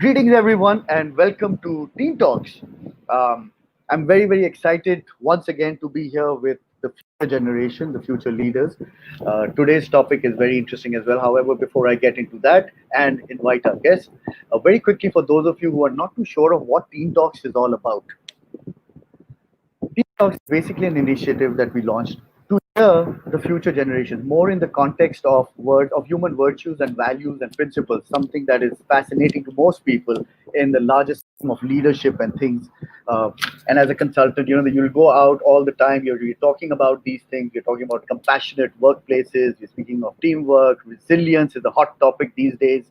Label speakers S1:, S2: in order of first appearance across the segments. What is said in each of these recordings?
S1: Greetings, everyone, and welcome to TeenTalks. I'm very, very excited once again to be here with the future generation, the future leaders. Today's topic is very interesting as well. However, before I get into that and invite our guests, very quickly for those of you who are not too sure of what TeenTalks is all about, TeenTalks is basically an initiative that we launched to hear the future generations more in the context of human virtues and values and principles, something that is fascinating to most people in the largest scheme of leadership and things. And as a consultant, you'll go out all the time. You're talking about these things. You're talking about compassionate workplaces. You're speaking of teamwork. Resilience is a hot topic these days.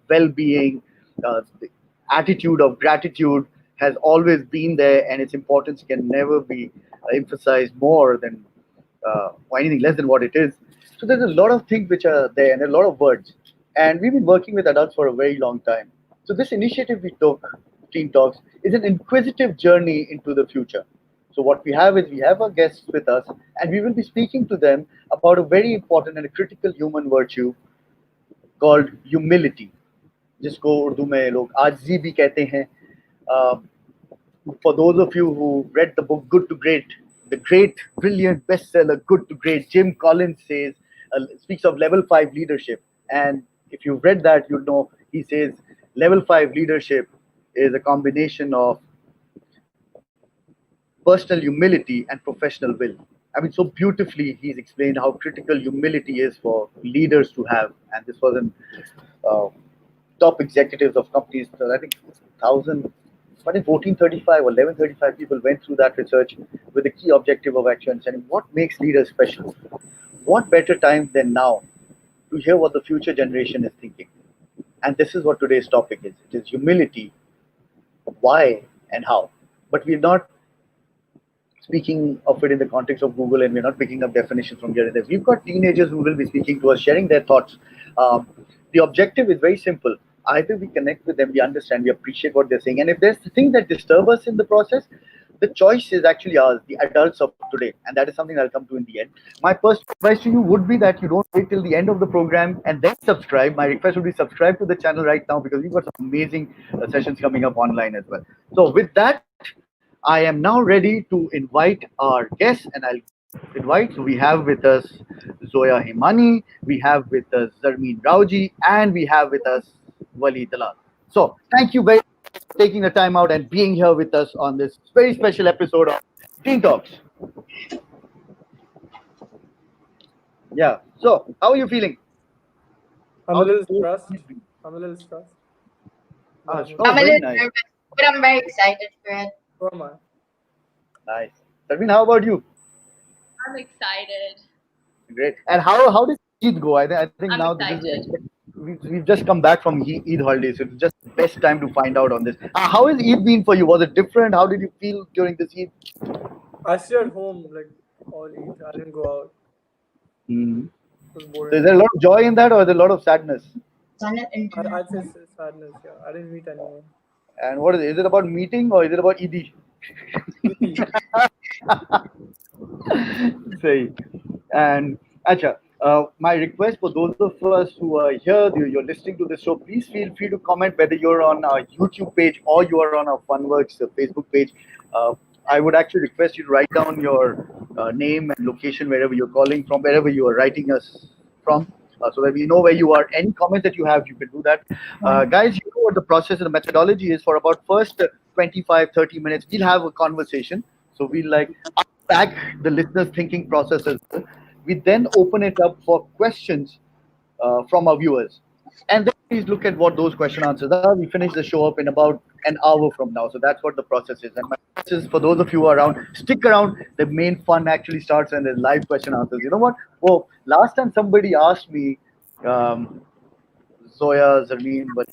S1: Well-being, the attitude of gratitude has always been there, and its importance can never be emphasized more than or anything less than what it is. So there's a lot of things which are there and a lot of words. And we've been working with adults for a very long time. So this initiative we took, Teen Talks, is an inquisitive journey into the future. So what we have is we have our guests with us, and we will be speaking to them about a very important and a critical human virtue called humility. जिसको उर्दू में लोग आजिज़ी भी कहते हैं. Uh, for those of you who read the book Good to Great, the great, brilliant bestseller Good to Great, Jim Collins speaks of level 5 leadership. And if you've read that, you know he says level 5 leadership is a combination of personal humility and professional will. I mean, so beautifully he's explained how critical humility is for leaders to have. And this was an top executives of companies, I think 1,000. But in 1435 or 1135, people went through that research with the key objective of actually understanding what makes leaders special. What better time than now to hear what the future generation is thinking? And this is what today's topic is. It is humility, why and how. But we're not speaking of it in the context of Google, and we're not picking up definitions from here and there. We've got teenagers who will be speaking to us, sharing their thoughts. The objective is very simple. Either we connect with them, we understand, we appreciate what they're saying. And if there's things that disturb us in the process, the choice is actually ours, the adults of today. And that is something I'll come to in the end. My personal advice to you would be that you don't wait till the end of the program and then subscribe. My request would be subscribe to the channel right now, because we've got some amazing sessions coming up online as well. So with that, I am now ready to invite our guests, and I'll invite. So we have with us Zoya Himani, we have with us Zarmeen Rauji, and we have with us Wali Dalal. So thank you very much for taking the time out and being here with us on this very special episode of Teen Talks. Yeah. So how are you feeling?
S2: I'm a little stressed.
S1: Oh,
S3: I'm a
S1: very
S3: little
S1: nice.
S3: nervous, but I'm very excited for it.
S2: So am I.
S1: Nice. Zarmeen, how about you?
S4: I'm excited.
S1: Great. And how did Eid go? I think
S4: I'm
S1: now
S4: excited.
S1: we've just come back from Eid holidays, so it's just the best time to find out on this. How has Eid been for you? Was it different? How did you feel during this Eid?
S2: I stayed home like all Eid. I didn't go out.
S1: Hmm.
S2: It was
S1: So
S2: boring.
S1: is there a lot of joy in that, or is there a lot of sadness?
S3: Done it
S2: I'd say
S3: international.
S2: sadness. Yeah, I didn't meet anyone.
S1: And what is it? Is it about meeting or is it about Eid? Say, and Acha, my request for those of us who are here, you're listening to this show, please feel free to comment whether you're on our YouTube page or you are on our Funworks Facebook page. I would actually request you to write down your name and location wherever you're calling from, wherever you are writing us from, so that we know where you are. Any comments that you have, you can do that. Guys, you know what the process and the methodology is. For about first 25, 30 minutes, we'll have a conversation. So we'll like unpack the listeners' thinking processes. We then open it up for questions from our viewers. And then please look at what those question answers are. We finish the show up in about an hour from now. So that's what the process is. And my request is for those of you who are around, stick around. The main fun actually starts when there's live question answers. You know what? Well, last time somebody asked me, Zoya, Zarmeen, but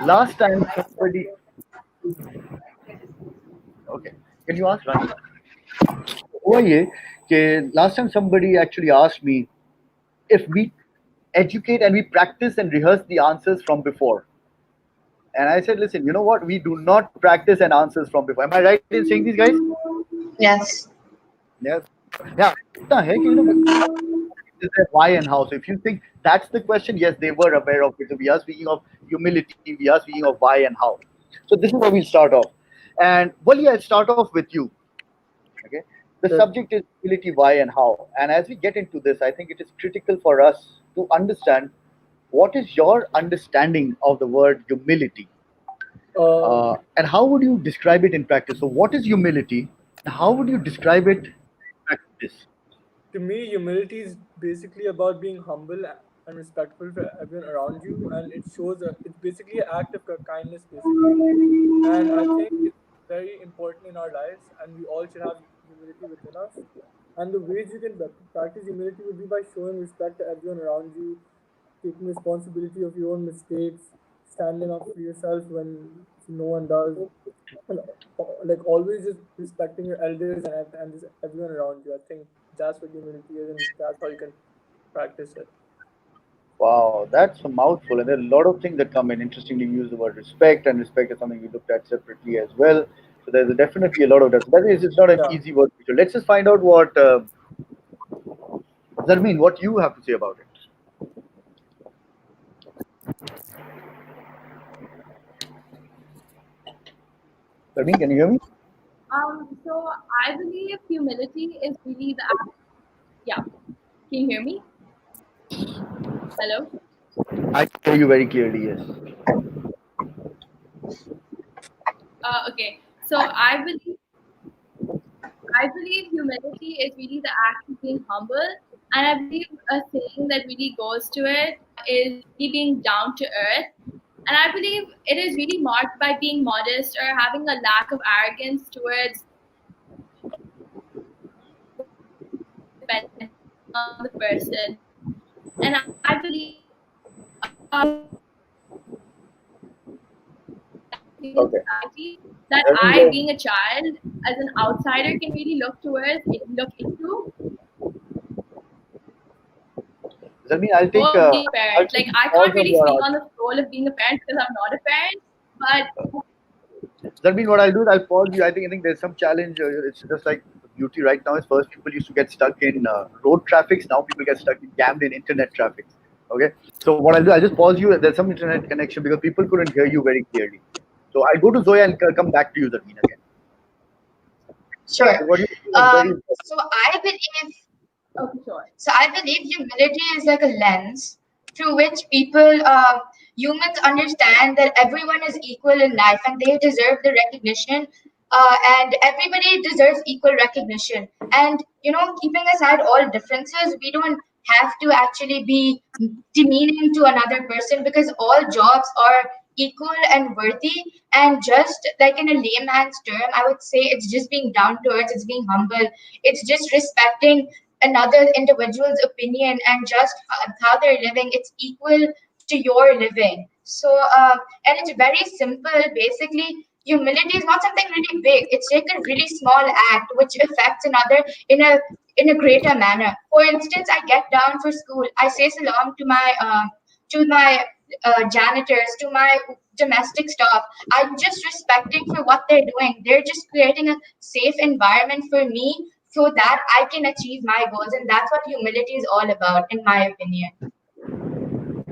S1: last time somebody, okay, can you ask Rani? हुआ ये कि last time somebody actually asked me if we educate and we practice and rehearse the answers from before. And I said, listen, you know what? We do not practice and answers from before. Am I right in saying these, guys?
S3: Yes.
S1: Yes. Yeah. इतना है कि, is there, why and how. So if you think that's the question, yes, they were aware of it. So we are speaking of humility, we are speaking of why and how. So this is where we'll start off. And Wally, I'll start off with you. Okay. The
S2: Sure.
S1: subject is humility, why and how. And as we get into this, I think it is critical for us to understand what is your understanding of the word humility,
S2: Uh,
S1: and how would you describe it in practice? So, what is humility? How would you describe it in practice?
S2: to me, humility is basically about being humble and respectful for everyone around you, and it's basically an act of kindness, basically. And I think it's very important in our lives, and we all should have humility within us. And the ways you can practice humility would be by showing respect to everyone around you, taking responsibility of your own mistakes, standing up for yourself when no one does, and like always just respecting your elders and just everyone around you. I think that's what humility is, and that's how you can practice it.
S1: Wow, that's a mouthful. And there are a lot of things that come in. Interestingly, you use the word respect, and respect is something we looked at separately as well. So there's definitely a lot of that. So that is, it's not an
S2: Yeah.
S1: easy word. So let's just find out what Zarmeen, what you have to say about it. Zarmeen, can you hear me?
S4: So I believe humility is really the act. Yeah. Can you hear me? Hello?
S1: I can hear you very clearly. Yes.
S4: Okay. So I believe humility is really the act of being humble. And I believe a saying that really goes to it is really being down to earth. And I believe it is really marked by being modest or having a lack of arrogance towards depending on the person. And I believe in
S1: Okay.
S4: society that
S1: Zarmeen,
S4: I, being a child, as an outsider, can really look into
S1: Zarmeen, I'll
S4: role
S1: take
S4: of being a
S1: I'll
S4: parent.
S1: take
S4: Like
S1: a
S4: I
S1: pause
S4: can't
S1: on
S4: really
S1: your
S4: speak on
S1: answer.
S4: the role of being a parent because I'm not a parent, but
S1: That means what I'll do is I'll pause you. I think there's some challenge. It's just like beauty right now is first people used to get stuck in road traffics. Now people get stuck in jammed in internet traffic. Okay. So what I'll do, I'll just pause you. There's some internet connection because people couldn't hear you very clearly. So I'll go to Zoya and come back to you, Zarmeen, again.
S3: Sure.
S1: So what you feel is very important.
S3: So I believe
S4: okay, sure.
S3: So I believe humility is like a lens through which humans understand that everyone is equal in life and they deserve the recognition. And everybody deserves equal recognition. And keeping aside all differences, we don't have to actually be demeaning to another person because all jobs are equal and worthy. And just like in a layman's term, I would say it's just being down to earth, it's being humble, it's just respecting another individual's opinion and just how they're living. It's equal to your living. So and it's very simple. Basically, humility is not something really big. It's like a really small act which affects another in a greater manner. For instance, I get down for school, I say salam to my janitors, to my domestic staff. I'm just respecting for what they're doing. They're just creating a safe environment for me so that I can achieve my goals. And that's what humility is all about, in my opinion.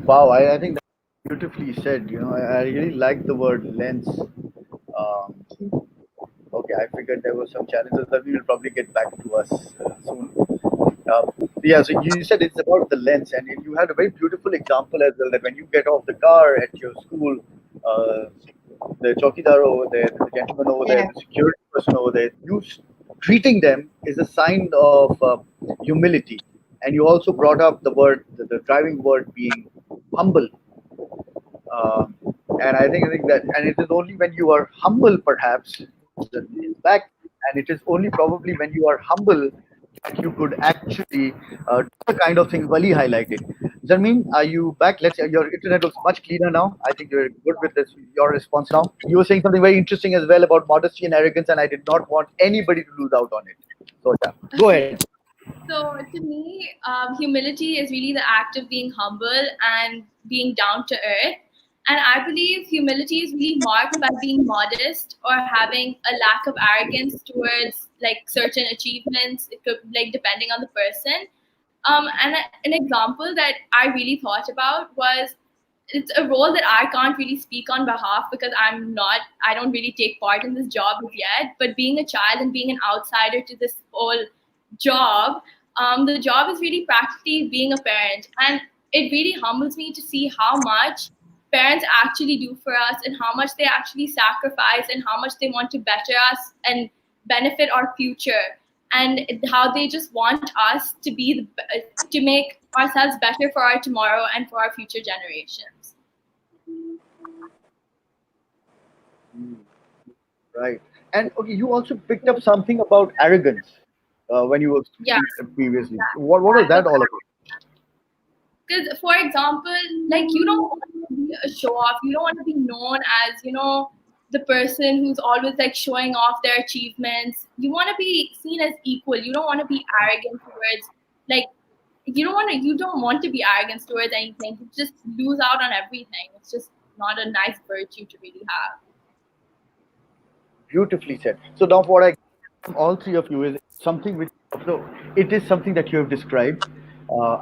S1: Wow, I think that's beautifully said. I really like the word lens. Um, okay, I figured there were some challenges that we will probably get back to us soon. Uh, yeah, so you said it's about the lens, and you had a very beautiful example as well that when you get off the car at your school, uh, the chowkidar over there, the gentleman over there,
S3: Yeah.
S1: the security person over there, treating them is a sign of humility. And you also brought up the driving word being humble. Um, and I think that, and it is only when you are humble, perhaps, that is back, and it is only probably when you are humble that you could actually do the kind of things Wali highlighted. Zarmeen, are you back? Your internet looks much cleaner now. I think you're good with this. Your response now. You were saying something very interesting as well about modesty and arrogance, and I did not want anybody to lose out on it. So yeah, go ahead.
S4: So to me, humility is really the act of being humble and being down to earth. And I believe humility is really marked by being modest or having a lack of arrogance towards like certain achievements. It could like depending on the person. And an example that I really thought about was, it's a role that I can't really speak on behalf because I don't really take part in this job as yet. But being a child and being an outsider to this whole job, the job is really practically being a parent. And it really humbles me to see how much parents actually do for us and how much they actually sacrifice and how much they want to better us and benefit our future, and how they just want us to to make ourselves better for our tomorrow and for our future generations.
S1: Mm, right. And okay, you also picked up something about arrogance when you were
S4: Yeah,
S1: speaking previously. What was
S4: lack of,
S1: that all about?
S4: because for example, like, you don't want to be a show off, you don't want to be known as, the person who's always like showing off their achievements. You want to be seen as equal. You don't want to be arrogant towards, like, you don't want to be arrogant towards anything. You just lose out on everything. It's just not a nice virtue to really have.
S1: Beautifully said. So now what I from all three of you is something which so it is something that you have described.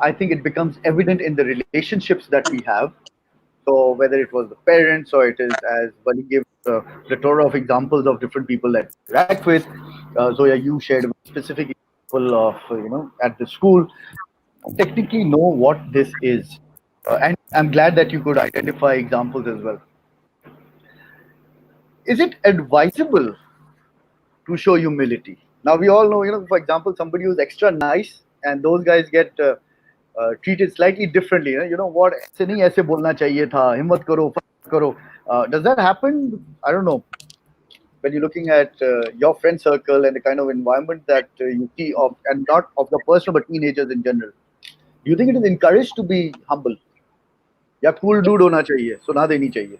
S1: I think it becomes evident in the relationships that we have. So whether it was the parents or it is as Bali gave a plethora of examples of different people that we interact with. Zoya, you shared a specific example of at the school. Technically know what this is, and I'm glad that you could identify examples as well. Is it advisable to show humility? Now we all know, for example, somebody who's extra nice, and those guys get treated slightly differently. What ऐसे नहीं ऐसे बोलना चाहिए था, हिम्मत करो, फर्क करो. Does that happen? I don't know. When you're looking at your friend circle and the kind of environment that you see of, and not of the person, but teenagers in general, do you think it is encouraged to be humble? या cool dude होना चाहिए, सुना देनी चाहिए.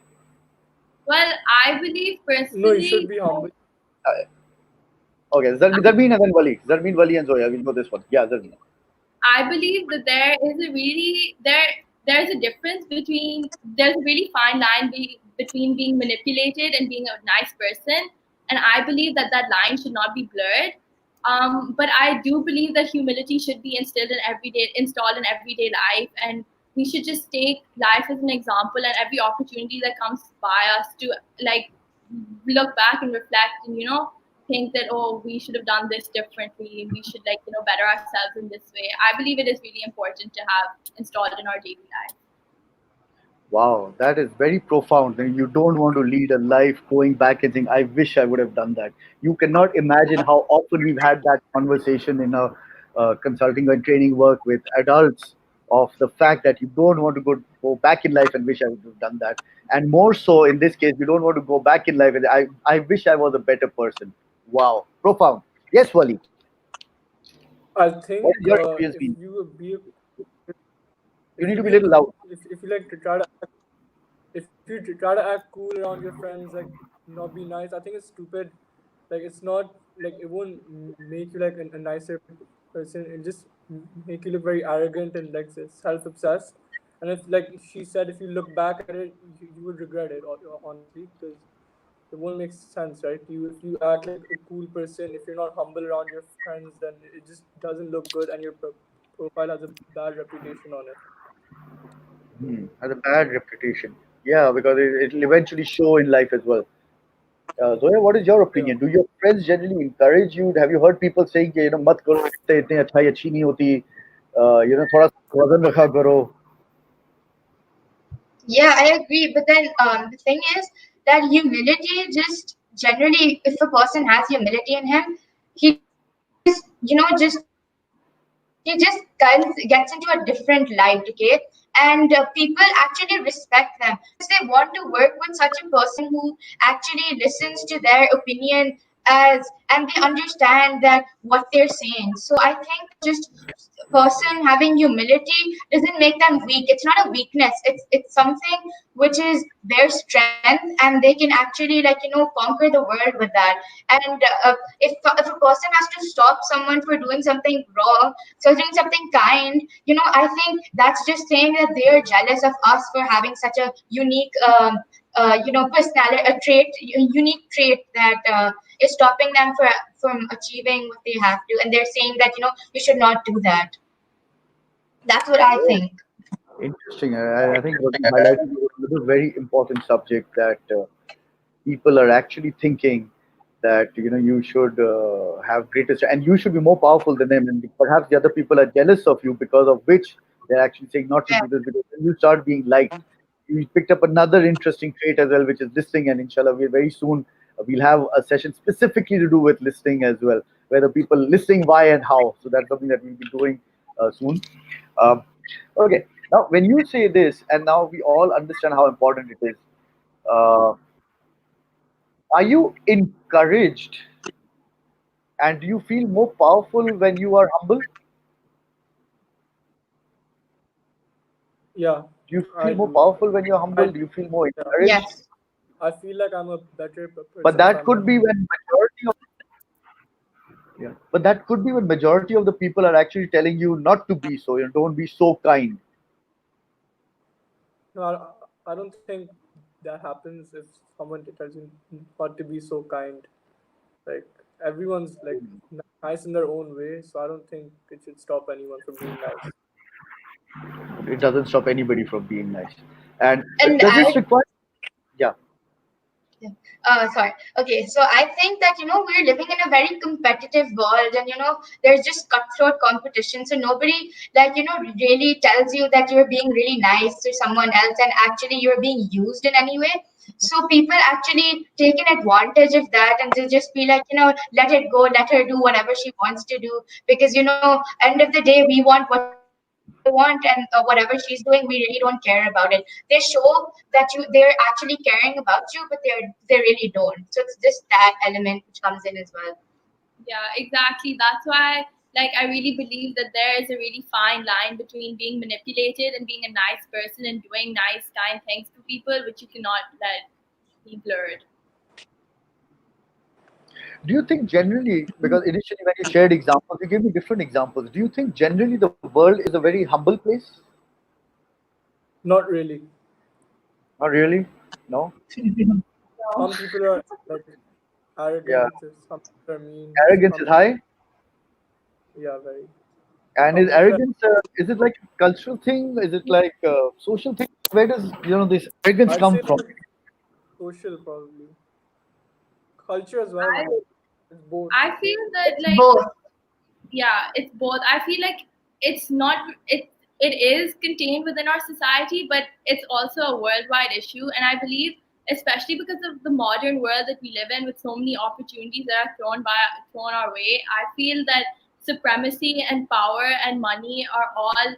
S4: Well, I believe
S2: No, you should
S4: personally,
S2: be humble.
S1: Uh, okay, Zarmeen and then Wali. Zarmeen, Wali, and Zoya. We'll go this one. Yeah, Zarmeen.
S4: I believe that there's a difference between, there's a really fine line between being manipulated and being a nice person, and I believe that that line should not be blurred. But I do believe that humility should be installed in everyday life, and we should just take life as an example, and every opportunity that comes by us to, like, look back and reflect, and think that, oh, we should have done this differently, we should, like, better ourselves in this way. I believe it is really important to have installed in our daily life.
S1: Wow, that is very profound. And you don't want to lead a life going back and saying, I wish I would have done that. You cannot imagine how often we've had that conversation in our consulting and training work with adults of the fact that you don't want to go back in life and wish I would have done that. And more so in this case, we don't want to go back in life and I wish I was a better person. Wow, profound. Yes, Wali.
S2: I
S1: What
S2: think
S1: is your experience
S2: if
S1: been?
S2: you be a,
S1: You
S2: if
S1: need
S2: you
S1: to be
S2: be
S1: a little loud.
S2: if you like to try to if you try to act cool around your friends, like not be nice, I think it's stupid. Like it's not like it won't make you like a nicer person. It just make you look very arrogant and like self-obsessed. And if like she said, if you look back at it, you would regret it honestly, because it won't make sense, right? You if you act like a cool person, if you're not humble around your friends, then it just doesn't look good, and your profile has a bad reputation on it.
S1: Has a bad reputation. Yeah, because it'll eventually show in life as well. Zoya, what is your
S2: Yeah.
S1: opinion? Do your friends generally encourage you? Have you heard people saying, कि, मत करो इससे इतनी अच्छी नहीं होती. थोड़ा सा वजन रखा करो.
S3: Yeah, I agree. But then the thing is that humility just generally, if a person has humility in him, he just, he just gets into a different light, okay? And people actually respect them because they want to work with such a person who actually listens to their opinion as and they understand that what they're saying. So I think just person having humility doesn't make them weak. It's not a weakness. It's something which is their strength, and they can actually conquer the world with that. And if a person has to stop someone for doing something wrong, so doing something kind, I think that's just saying that they're jealous of us for having such a unique personality, unique trait that is stopping them from achieving what they have to, and they're saying that you should not do that. That's what I think.
S1: Interesting. I think what you highlighted was another very important subject that people are actually thinking that you should have greater and you should be more powerful than them, and perhaps the other people are jealous of you because of which they're actually saying not to
S3: Yeah.
S1: do this because when you start being liked, you picked up another interesting trait as well, which is listening, and inshallah, we very soon we'll have a session specifically to do with listening as well, where the people listening why and how. So that's something that we'll be doing soon. Um, okay, now when you say this, and now we all understand how important it is. Uh, are you encouraged and do you feel more powerful when you are humble?
S2: Yeah,
S1: Do you feel
S2: I
S1: more
S2: do.
S1: powerful when you're
S2: I
S1: humble? Do you feel more
S2: yeah.
S1: encouraged?
S3: Yes.
S2: I feel like I'm a better
S1: But
S2: person if
S1: that
S2: I'm more
S1: could be
S2: humble.
S1: when majority of yeah. But that could be when majority of the people are actually telling you not to be so. Don't be so kind.
S2: No, I don't think that happens if someone tells you not to be so kind. Like everyone's like nice in their own way, so I don't think it should stop anyone from being nice.
S1: It doesn't stop anybody from being nice. And
S3: And
S1: does this
S3: I
S1: require? Yeah.
S3: Yeah. Sorry. Okay, so I think that we're living in a very competitive world, and there's just cutthroat competition. So nobody really tells you that you're being really nice to someone else, and actually you're being used in any way. So people actually taking advantage of that, and they just be like, let it go, let her do whatever she wants to do, because end of the day we want what we want, and whatever she's doing, we really don't care about it. They show that they're actually caring about you, but they really don't. So it's just that element which comes in as well.
S4: Yeah, exactly. That's why, like, I really believe that there is a really fine line between being manipulated and being a nice person and doing nice, kind things to people, which you cannot let be blurred.
S1: Do you think generally, because initially when you shared examples, you gave me different examples. Do you think generally the world is a very humble place?
S2: Not really.
S1: Not really. No.
S3: No.
S2: Some people are like
S1: Yeah.
S2: arrogant, some people are mean,
S1: Arrogance
S2: some
S1: is
S2: people,
S1: high.
S2: yeah, very.
S1: And
S2: Some
S1: is
S2: people are,
S1: arrogance, is it like a cultural thing? Is it like a social thing? Where does this arrogance
S2: I'd
S1: come
S2: say
S1: from?
S2: social probably. Culture as well,
S4: I
S2: but it's both.
S4: I feel that
S3: It's
S4: like
S3: both.
S4: yeah, it's both. I feel like it's not it is contained within our society, but it's also a worldwide issue. And I believe, especially because of the modern world that we live in, with so many opportunities that are thrown our way, I feel that supremacy and power and money are all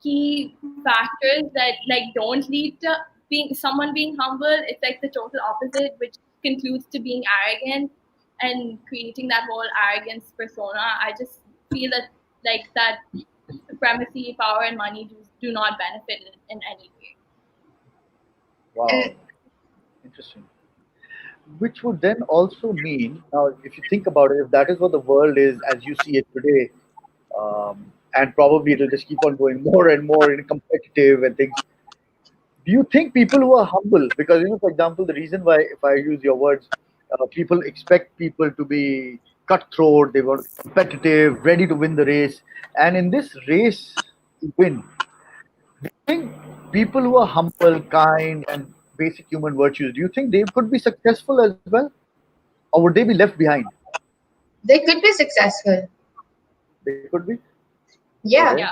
S4: key factors that like don't lead to being someone being humble. It's like the total opposite, which concludes to being arrogant and creating that whole arrogance persona. I just feel that like that supremacy, power, and money do not benefit in any way.
S1: Wow,
S3: And
S1: interesting. Which would then also mean, now, if you think about it, if that is what the world is as you see it today, and probably it'll just keep on going more and more in competitive and things. Do you think people who are humble, because for example, the reason why, if I use your words, people expect people to be cutthroat, they want competitive, ready to win the race, and in this race to win, think people who are humble, kind, and basic human virtues, do you think they could be successful as well, or would they be left behind?
S3: they could be successful.
S1: They could be.
S3: Yeah.
S1: Okay.
S4: Yeah,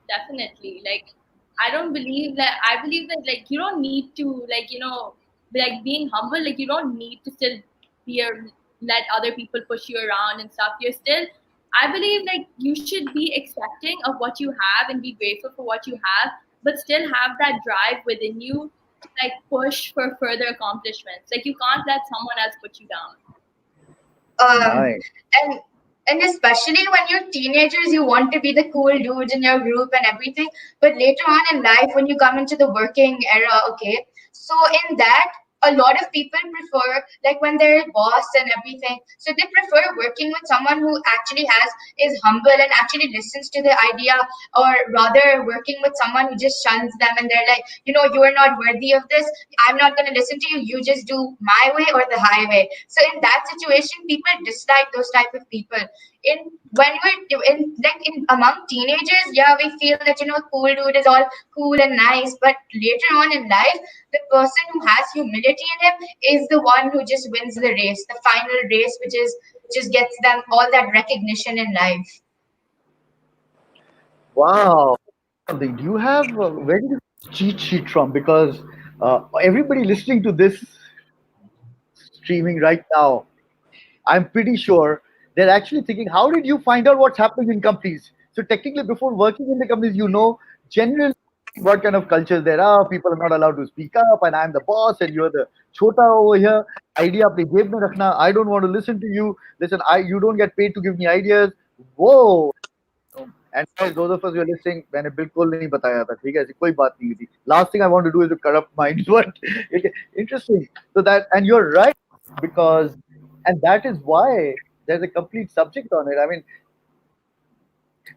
S4: definitely. Like, I don't believe that. I believe that like you don't need to like like being humble. Like you don't need to still be a let other people push you around and stuff. You're still. I believe like you should be accepting of what you have and be grateful for what you have, but still have that drive within you to like push for further accomplishments. Like you can't let someone else put you down.
S3: um
S1: Nice.
S3: and and especially when you're teenagers, you want to be the cool dudes in your group and everything, but later on in life when you come into the working era, okay, so in that a lot of people prefer, like when they're boss and everything, so they prefer working with someone who actually has is humble and actually listens to the idea, or rather working with someone who just shuns them and they're like, you are not worthy of this, I'm not going to listen to you, you just do my way or the highway. So in that situation, people dislike those type of people. In when we're in like in among teenagers, yeah, we feel that cool dude is all cool and nice, but later on in life, the person who has humility in him is the one who just wins the race, the final race, which is just gets them all that recognition in life.
S1: Wow. Do you have where did you cheat sheet from? Because everybody listening to this streaming right now, I'm pretty sure they're actually thinking, how did you find out what's happening in companies? So technically, before working in the companies, generally what kind of cultures there are. People are not allowed to speak up, and I'm the boss, and you're the chota over here. Idea apne jeb mein rakhna. I don't want to listen to you. Listen, you don't get paid to give me ideas. Whoa. And guys, those of us who are listening, मैंने बिल्कुल नहीं बताया था, ठीक है, ऐसी कोई बात नहीं हुई थी. Last thing I want to do is to corrupt minds. But interesting. So that, and you're right, because, and that is why there's a complete subject on it. I mean,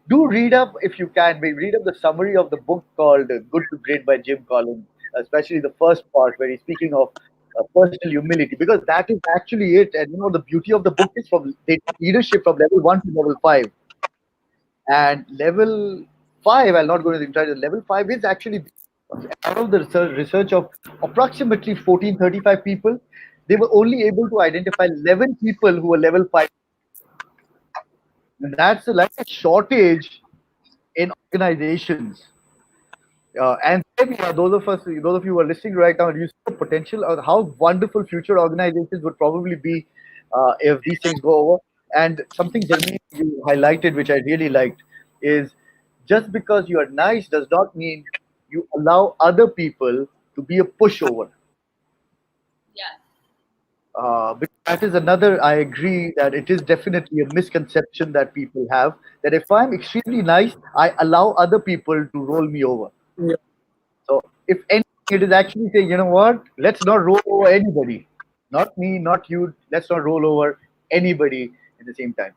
S1: do read up if you can. Read up the summary of the book called "Good to Great" by Jim Collins, especially the first part where he's speaking of personal humility, because that is actually it. And the beauty of the book is from they take leadership from level 1 to level 5. And level 5, I'll not go into the entire, level 5 is actually out of the research of approximately 1435 people, they were only able to identify 11 people who were level 5. And that's like a shortage in organizations. And maybe those of you who are listening right now, you see the potential of how wonderful future organizations would probably be if these things go over. And something, Jeremy, you highlighted, which I really liked, is just because you are nice does not mean you allow other people to be a pushover.
S4: Yeah.
S1: Because that is another, I agree that it is definitely a misconception that people have, that if I'm extremely nice, I allow other people to roll me over.
S2: Yeah.
S1: So, if anything, it is actually saying, you know what? Let's not roll over anybody. Not me, not you. Let's not roll over anybody at the same time.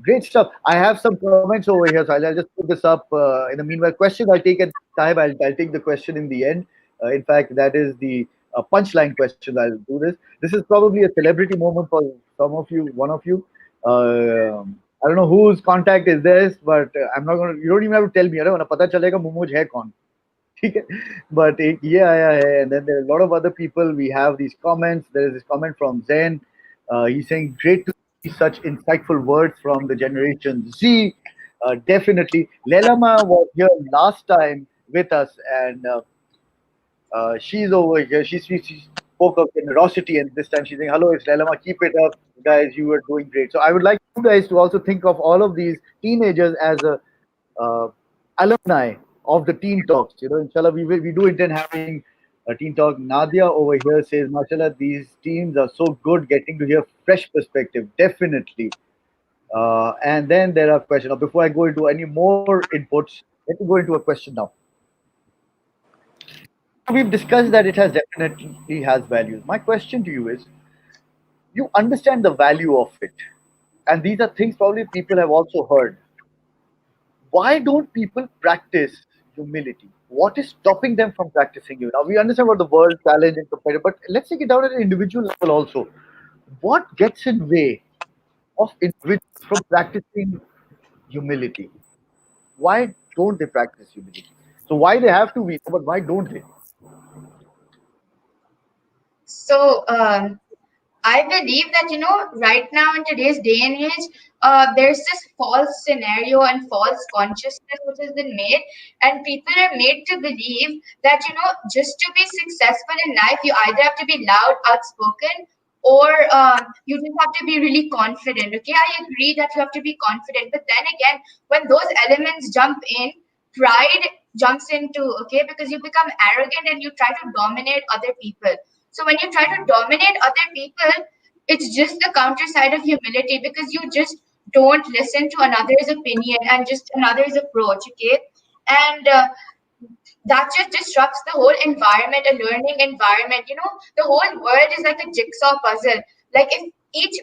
S1: Great stuff. I have some comments over here, so I'll just put this up. In the meanwhile, question I'll take at time. I'll take the question in the end. In fact, that is the punchline question. I'll do this. This is probably a celebrity moment for some of you, one of you. I don't know whose contact is this, but I'm not gonna. You don't even have to tell me. अरे वरना पता चलेगा मुमुज है कौन. ठीक है. But एक ये आया है, and then there are a lot of other people. We have these comments. There is this comment from Zen. He's saying, "Great to see such insightful words from the Generation Z." Definitely, Lelama was here last time with us, and she's over here. She spoke of generosity, and this time she's saying, "Hello, it's Lelama. Keep it up, guys. You are doing great." So I would like you guys to also think of all of these teenagers as a uh, alumni of the Teen Talks. Inshallah, we do intend having a Teen Talk. Nadia over here says, "Mashallah, these teams are so good, getting to hear fresh perspective. Definitely." And then there are questions. Now, before I go into any more inputs, let me go into a question now. We've discussed that it has definitely has values. My question to you is, you understand the value of it, and these are things probably people have also heard. Why don't people practice humility? What is stopping them from practicing it? Now we understand what the world challenge and competitive, but let's take it down at an individual level also. What gets in way of individuals from practicing humility? Why don't they practice humility? So why they have to be, but why don't they?
S3: So, I believe that, right now in today's day and age, there's this false scenario and false consciousness which has been made, and people are made to believe that, just to be successful in life, you either have to be loud, outspoken, or you just have to be really confident. Okay, I agree that you have to be confident, but then again, when those elements jump in, pride jumps into, okay, because you become arrogant and you try to dominate other people. So when you try to dominate other people, it's just the counter side of humility, because you just don't listen to another's opinion and just another's approach, okay? And that just disrupts the whole environment, a learning environment. The whole world is like a jigsaw puzzle. Like if each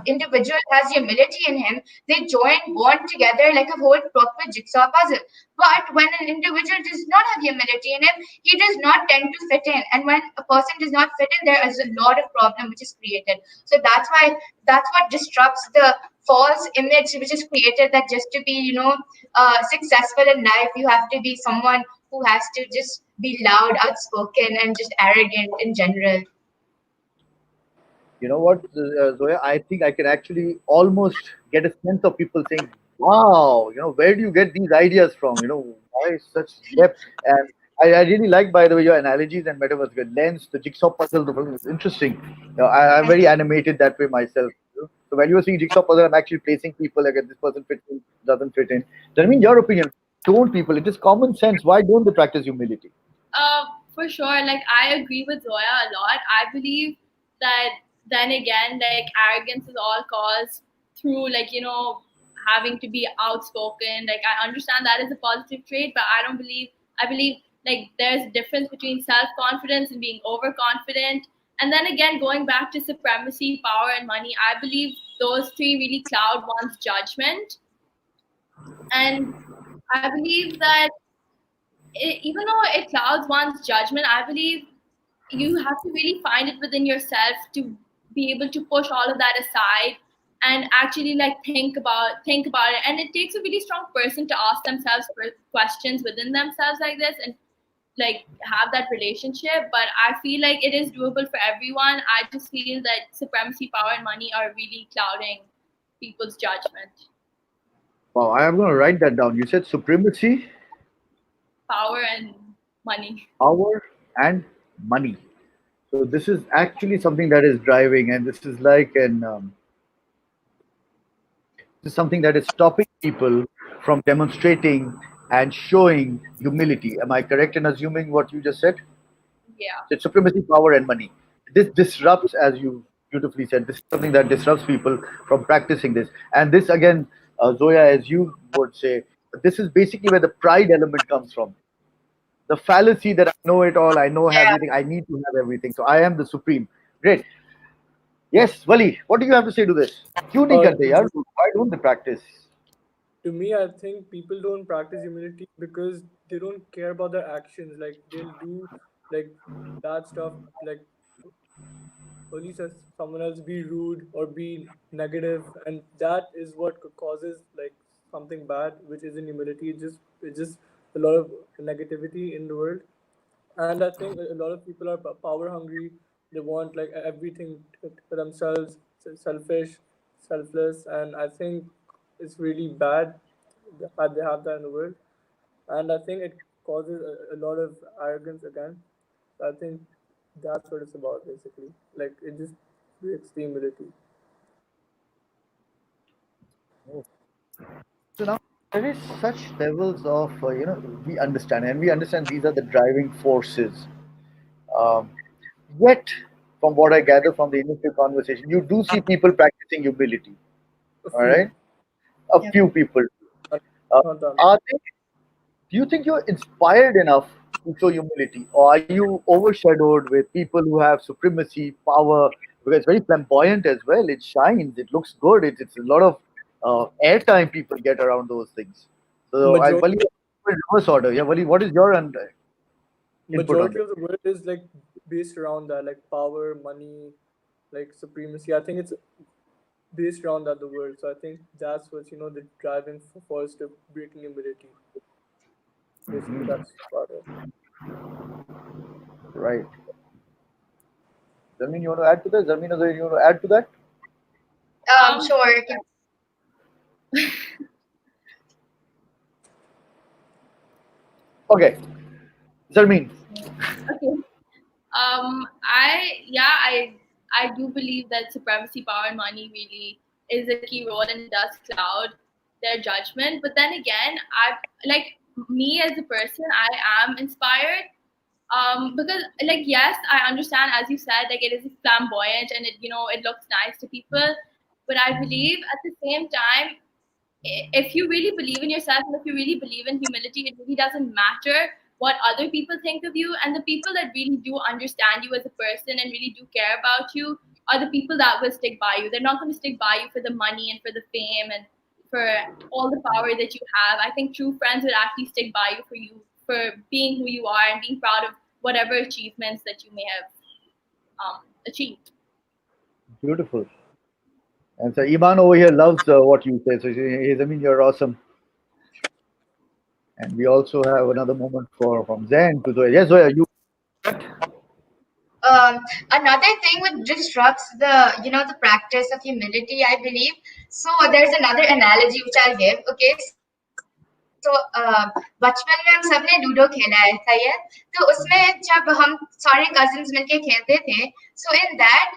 S3: individual has humility in him, they join, bond together like a whole proper jigsaw puzzle. But when an individual does not have humility in him, he does not tend to fit in. And when a person does not fit in, there is a lot of problem which is created. So that's what disrupts the false image which is created that just to be, successful in life, you have to be someone who has to just be loud, outspoken, and just arrogant in general.
S1: You know what, Zoya? I think I can actually almost get a sense of people saying, "Wow, where do you get these ideas from? Why such depth?" And I really like, by the way, your analogies and metaphors. The lens, the jigsaw puzzle, the puzzle is interesting. I'm very animated that way myself. So when you were saying jigsaw puzzle, I'm actually placing people like this person fits in, doesn't fit in. Then, I mean, your opinion. Don't people? It is common sense. Why don't they practice humility?
S4: Uh, for sure. Like I agree with Zoya a lot. I believe that then again, like arrogance is all caused through having to be outspoken. Like I understand that is a positive trait, but I don't believe. I believe like there's a difference between self confidence and being overconfident. And then again, going back to supremacy, power, and money, I believe those three really cloud one's judgment. And I believe that even though it clouds one's judgment, I believe you have to really find it within yourself to be able to push all of that aside and actually like think about it. And it takes a really strong person to ask themselves questions within themselves like this and like have that relationship. But I feel like it is doable for everyone. I just feel that supremacy, power, and money are really clouding people's judgment.
S1: Wow, I am going to write that down. You said supremacy,
S4: Power and money.
S1: power, and money. So this is actually something that is driving, and this is something that is stopping people from demonstrating and showing humility. Am I correct in assuming what you just said?
S4: Yeah.
S1: It's supremacy, power, and money. This disrupts, as you beautifully said, this is something that disrupts people from practicing this. And this again, Zoya, as you would say, this is basically where the pride element comes from. The fallacy that I know it all, I know
S3: Yeah.
S1: everything, I need to have everything, so I am the supreme. Great. Yes, Wali, what do you have to say to this? क्यों नहीं
S2: Uh,
S1: करते यार? Why don't they practice?
S2: to me, I think people don't practice humility because they don't care about their actions. Like they'll do like bad stuff, like only says someone else be rude or be negative, and that is what causes like something bad, which isn't humility. It's just a lot of negativity in the world. And I think a lot of people are power hungry. They want like everything to themselves, selfish, selfless, and I think it's really bad that they have that in the world. And I think it causes a lot of arrogance again. So I think that's what it's about basically. Like it just creates the humility.
S1: So now there is such levels of we understand these are the driving forces. Um, Yet, from what I gather from the initial conversation, you do see people practicing humility.
S2: A
S1: All
S2: few,
S1: right, a
S3: Yeah.
S1: few people.
S2: not,
S1: Uh,
S2: not that many.
S1: are they? Do you think you're inspired enough to show humility, or are you overshadowed with people who have supremacy, power? Because it's very flamboyant as well. It shines. It looks good. It's a lot of airtime people get around those things. So I
S2: Majority
S1: Wali, in reverse order. Yeah, Wali, what is your input on
S2: majority
S1: this?
S2: of the world is like based around that, like power, money, like supremacy. I think it's based around that the world. So I think that's what the driving force to breaking humility. Basically, that's about it.
S1: Right. Zarmeen, you want to add to that? Zarmeen, you want to add to that?
S4: Um.
S3: Sure.
S1: Okay. Zarmeen.
S4: Okay. I do believe that supremacy, power, and money really is a key role, and it does cloud their judgment. But then again, I like me as a person, I am inspired. Because like yes, I understand as you said, like it is flamboyant and it looks nice to people, but I believe at the same time if you really believe in yourself and if you really believe in humility, it really doesn't matter what other people think of you. And the people that really do understand you as a person and really do care about you are the people that will stick by you. They're not going to stick by you for the money and for the fame and for all the power that you have. I think true friends will actually stick by you for being who you are and being proud of whatever achievements that you may have achieved.
S1: Beautiful. And so Iman over here loves what you say. So I mean, you're awesome. And we also have another moment for from Zen to Zoya. Yes, Zoya, you.
S3: Another thing which disrupts the practice of humility, I believe. So there's another analogy which I'll give. Okay, so बचपन में हम सबने ludo खेला है, सही है? तो उसमें जब हम सारे cousins मिलके खेलते थे, so in that,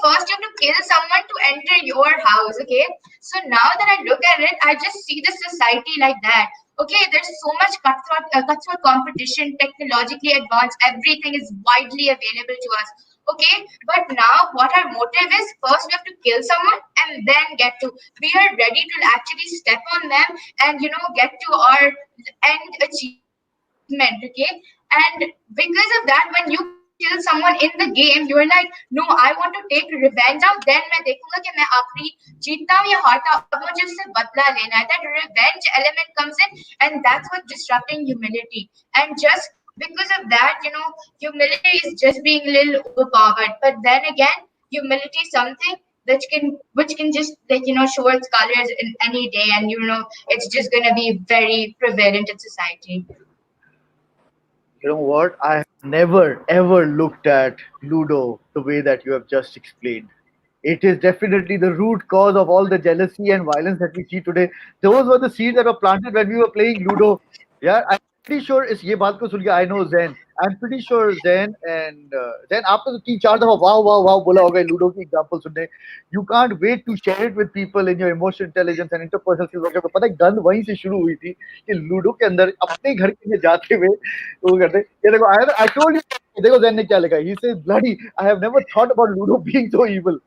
S3: first you have to kill someone to enter your house, okay? So now that I look at it, I just see the society like that. Okay, there's so much cutthroat competition, technologically advanced, everything is widely available to us. Okay, but now what our motive is, first we have to kill someone and then get to, we are ready to actually step on them and get to our end achievement. Okay, and because of that, when you kill someone in the game, you are like, no, I want to take revenge now, then मैं देखूंगा कि मैं आखिरी जीतता हूँ या हारता हूँ, अब मुझे उससे बदला लेना है. That revenge element comes in, and that's what disrupting humility. And just because of that, humility is just being a little overpowered. But then again, humility is something which can just, like, show its colors in any day, and it's just gonna be very prevalent in society.
S1: You know what? I have never ever looked at Ludo the way that you have just explained. It is definitely the root cause of all the jealousy and violence that we see today. Those were the seeds that were planted when we were playing Ludo. Yeah, I'm pretty sure इस ये बात को सुन के I know Zen. I'm pretty sure Zen and Zen आपने तो 3-4 दफा wow wow wow बोला होगा लूडो की एग्जांपल सुनने. You can't wait to share it with people in your emotional intelligence and interpersonal skills. तो पता है गंद वहीं से शुरू हुई थी कि लूडो के अंदर अपने घर के लिए जाते हुए वो करते ये देखो I told you देखो Zen ने क्या लिखा. He says bloody I have never thought about Ludo being so evil.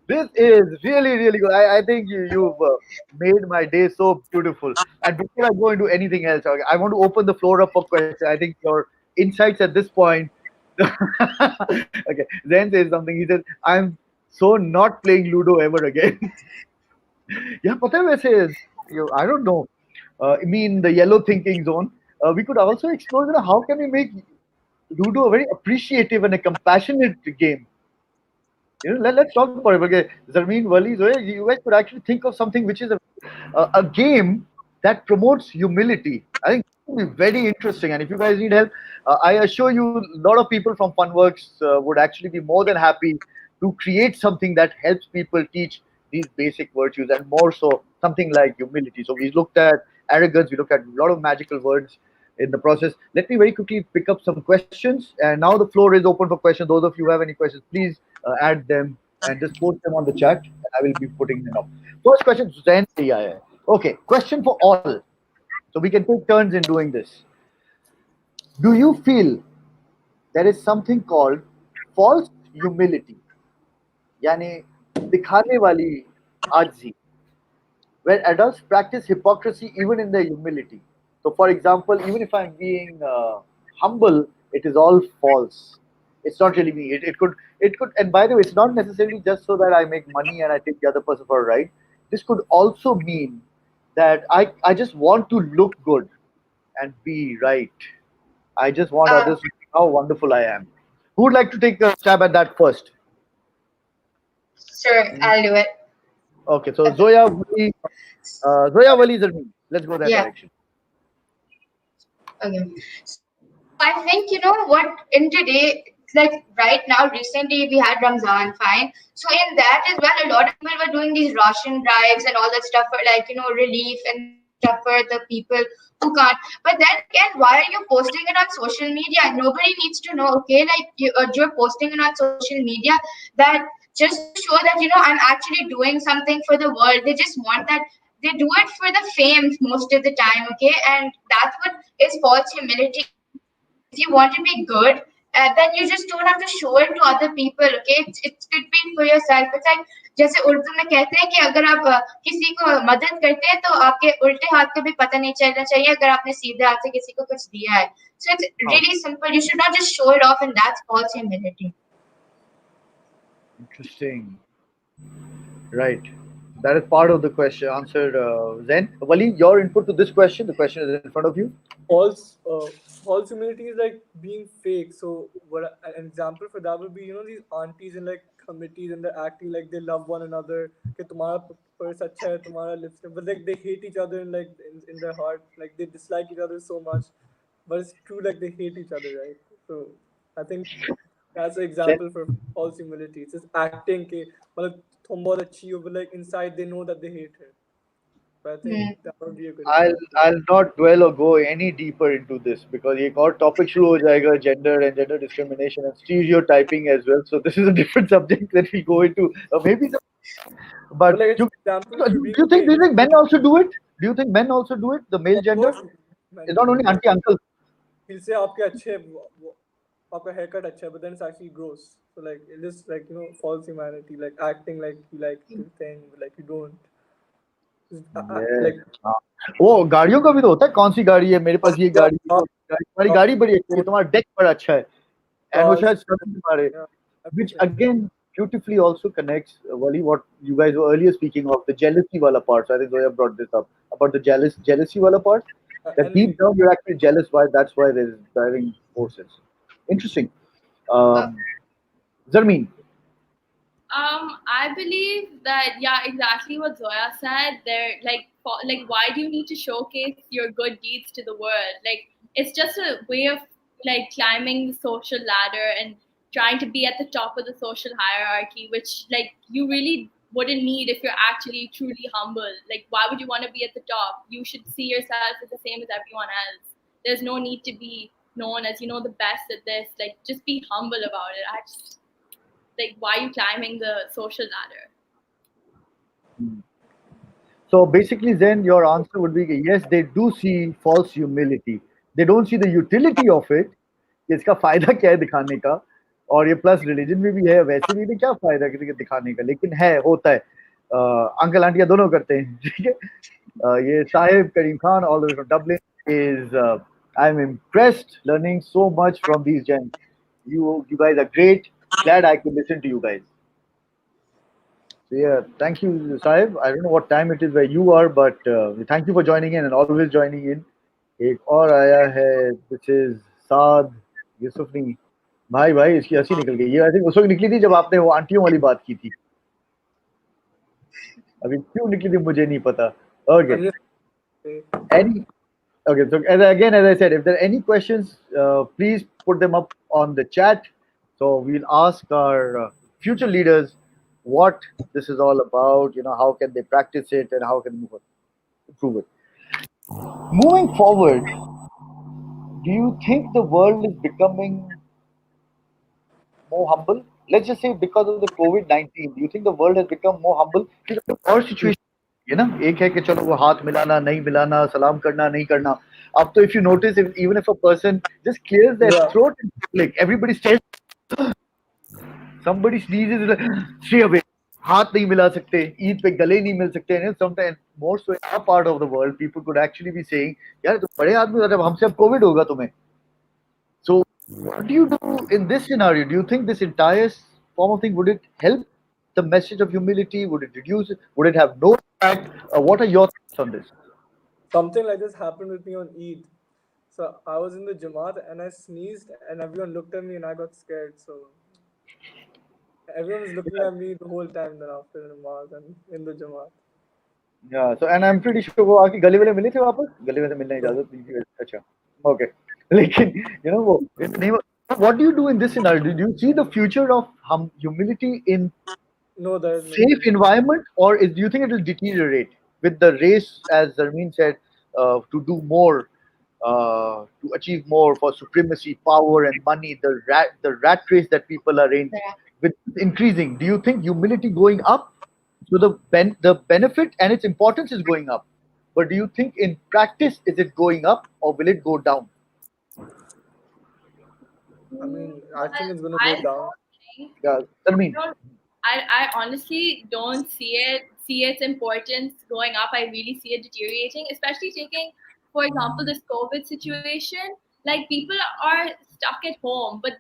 S1: This is really, really good. I think you've made my day so beautiful. And before I go into anything else, okay, I want to open the floor up for questions. I think your insights at this point. Okay, Zen says something. He says, "I'm so not playing Ludo ever again." Yeah, पता है वैसे I don't know. I mean the yellow thinking zone. We could also explore how can we make Ludo a very appreciative and a compassionate game. Let's talk about it. Okay, Zarmeen, Wali, Zoya, you guys could actually think of something which is a game that promotes humility. I think it would be very interesting. And if you guys need help, I assure you, a lot of people from Funworks would actually be more than happy to create something that helps people teach these basic virtues and more so something like humility. So we looked at arrogance, we looked at a lot of magical words in the process. Let me very quickly pick up some questions. And now the floor is open for questions. Those of you who have any questions, please add them and just post them on the chat. And I will be putting them up. First question, Zen se hi hai. Okay, question for all. So we can take turns in doing this. Do you feel there is something called false humility? यानी दिखाने वाली आजी, where adults practice hypocrisy even in their humility. So, for example, even if I'm being humble, it is all false. It's not really me. It could, and by the way, it's not necessarily just so that I make money and I take the other person for a ride. This could also mean that I just want to look good and be right. I just want
S3: Uh,
S1: others to see how wonderful I am. Who would like to take a stab at that first?
S3: sure, I'll do it.
S1: Okay, so
S3: Okay.
S1: Zoya Wali Zarmi. Let's go that
S3: Yeah.
S1: direction.
S3: Okay. So I think what in today, like right now, recently we had Ramzan, fine. So in that as well, a lot of people were doing these ration drives and all that stuff for, like, relief and stuff for the people who can't. But then again, why are you posting it on social media? Nobody needs to know, okay? Like you're posting it on social media that just to show that I'm actually doing something for the world. They just want that, they do it for the fame most of the time, okay? And that's what is false humility. If you want to be good, then you just don't have to show it to other people, okay? It could be for yourself. It's like, जैसे उर्दू में कहते हैं कि अगर आप किसी को मदद करते हैं तो आपके उल्टे हाथ को भी पता नहीं चलना चाहिए अगर आपने सीधे हाथ से किसी को कुछ दिया है. So it's
S1: Oh,
S3: really simple. You should not just show it off, and that's false humility.
S1: interesting. Right. That is part of the question answered, Zen. Wali, your input to this question. The question is in front of you.
S2: False humility is like being fake. So what an example for that would be, these aunties in like committees and they're acting like they love one another. कि तुम्हारा purse अच्छा है, तुम्हारा lipstick, but like they hate each other in like in their heart, like they dislike each other so much, but it's true like they hate each other, right? So I think that's an
S1: Zen,
S2: example for false humility. It's just acting कि मतलब तुम बहुत अच्छी हो, but like inside they know that they hate her. But I think
S3: Hmm.
S2: that would be a good
S1: I'll
S2: example.
S1: I'll not dwell or go any deeper into this because एक और topic शुरू हो जाएगा gender and gender discrimination and stereotyping as well. So this is a different subject that we go into. Maybe,
S2: But
S1: but
S2: like it's an example for being
S1: do
S2: fake.
S1: you think men also do it? Do you think men also do it? The male
S2: Of
S1: gender?
S2: course, men
S1: It's
S2: do
S1: not
S2: it.
S1: only
S2: Like
S1: auntie uncle.
S2: he'll say आपके अच्छे आपका haircut अच्छा है, but then it's actually gross. So like it is like false humanity, like acting like you like the thing, but like you don't.
S1: Yes.
S2: Like
S1: हाँ. वो गाड़ियों का भी तो होता है कौन सी गाड़ी है मेरे पास ये
S2: yeah,
S1: गाड़ी है, वो गाड़ी तुम्हारी गाड़ी बड़ी अच्छी है तुम्हारा डेक बड़ा अच्छा है and वो
S2: cars,
S1: शायद सभी तुम्हारे
S2: yeah,
S1: which
S2: everything.
S1: again beautifully also connects Wally what you guys were earlier speaking of the jealousy wala part. So I think Zoya brought this up about the jealousy wala part that deep
S2: Envy.
S1: down you're actually jealous why that's why there's driving forces. Interesting.
S3: Uh,
S1: Um, Zarmeen,
S4: I believe that yeah, exactly what Zoya said. They're like, like, why do you need to showcase your good deeds to the world? Like, it's just a way of like climbing the social ladder and trying to be at the top of the social hierarchy, which like you really wouldn't need if you're actually truly humble. Like, why would you want to be at the top? You should see yourself as the same as everyone else. There's no need to be known as the best at this. Like, just be humble about it. I just like why are you climbing the social ladder?
S1: so basically, then your answer would be yes, they do see false humility. They don't see the utility of it. कि इसका फायदा क्या है दिखाने का और ये plus religion में भी है वैसे भी नहीं क्या फायदा किसी के दिखाने का लेकिन है होता है अंकल आंटियां दोनों करते हैं ठीक है ये Sahib Karim Khan all the way from Dublin is I am impressed learning so much from these gents you guys are great glad I could listen to you guys. So yeah, thank you, Saib. I don't know what time it is where you are, but thank you for joining in and always joining in. एक और आया है, which is साद यूसुफ नहीं भाई भाई इसकी हंसी निकल गई ये आई थिंक उस वक्त निकली थी जब आपने वो आंटियों वाली बात की थी अभी क्यों निकली थी मुझे नहीं पता okay
S2: I'm just say,
S1: any okay so again as I said if there are any questions please put them up on the chat so we'll ask our future leaders what this is all about how can they practice it and how can they improve it moving forward do you think the world is becoming more humble? Let's just say because of the COVID-19, do you think the world has become more humble? क्योंकि और situation है ना एक है कि चलो वो हाथ मिलाना नहीं मिलाना सलाम करना नहीं करना अब तो if you notice even if a person just clears their
S2: yeah.
S1: throat in public everybody stares somebody sneezes like stay away हाथ नहीं मिला सकते ईद पे गले नहीं मिल सकते and sometimes more so in our part of the world people could actually be saying यार तुम बड़े आदमी हो, हमसे अब कोविड होगा तुम्हें so, what do you do in this scenario? Do you think this entire form of thing would it help the message of humility? Would it reduce it? Would it have no impact? What are your thoughts on this?
S2: Something like this happened with me on Eid. So I was in the Jamaat and I sneezed and everyone looked at me and I got scared. So everyone was looking at me the whole time then after the Namaz and in the Jamaat.
S1: Yeah. So, and I'm pretty sure वो आके गले वाले मिले थे वापस गले में से मिलने की
S2: No,
S1: इजाजत दी थी अच्छा okay लेकिन वो नहीं what do you do in this scenario? Do you see the future of humility in
S2: no, there is no
S1: safe
S2: future.
S1: environment, or do you think it will deteriorate with the race, as Zarmeen said, to do more, to achieve more for supremacy, power, and money? The rat race that people are in,
S3: yeah.
S1: with increasing. Do you think humility going up? So the benefit and its importance is going up, but do you think in practice is it going up or will it go down?
S2: I
S4: Mm,
S2: mean, I
S4: well,
S2: think it's gonna
S4: I
S2: go down.
S4: don't think
S1: Yeah,
S4: I
S1: Zarmeen.
S4: don't I honestly don't see its importance going up. I really see it deteriorating, especially taking, for example, this COVID situation. Like people are stuck at home, but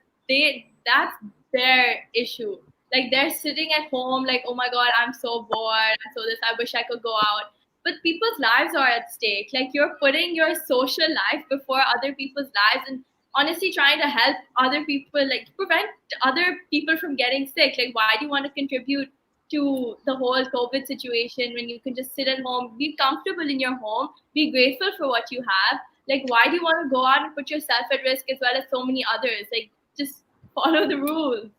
S4: that's their issue. Like they're sitting at home, like, oh my god, I'm so bored. So this, I wish I could go out. But people's lives are at stake. Like you're putting your social life before other people's lives, and honestly trying to help other people, like prevent other people from getting sick. Like why do you want to contribute to the whole COVID situation when you can just sit at home, be comfortable in your home, be grateful for what you have? Like why do you want to go out and put yourself at risk as well as so many others? Like just follow the rules.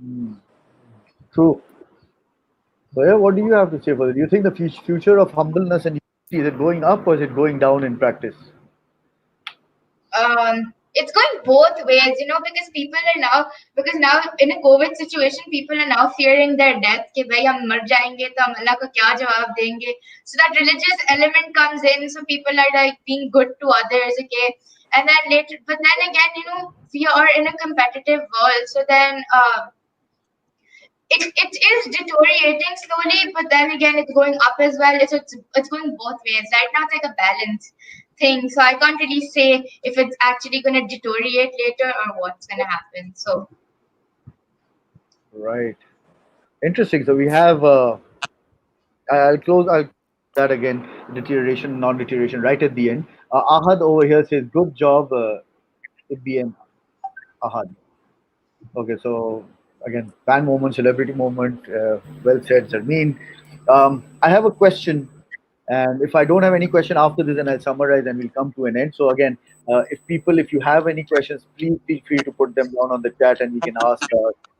S1: Mm, true. So yeah, what do you have to say for it? Do you think the future of humbleness and humility, is it going up or is it going down in practice?
S3: It's going both ways, because people are now, because now in a COVID situation, people are now fearing their death. कि भाई हम मर जाएंगे तो हम अल्लाह को क्या जवाब देंगे? So that religious element comes in. So people are like being good to others, okay? And then later, but then again, we are in a competitive world. So then, it is deteriorating slowly, but then again, it's going up as well. It's going both ways. Right now, it's like a balance thing. So I can't really say if it's actually going to deteriorate later or what's going to happen. So
S1: Right. Interesting. So we have, I'll close that again, deterioration, non-deterioration, right at the end. Ahad over here says, good job, Ibn Ahad. Okay, so again, fan moment, celebrity moment, well said, Zarmeen. I have a question, and if I don't have any question after this, then I'll summarize and we'll come to an end. So again, if you have any questions, please feel free to put them down on the chat, and we can ask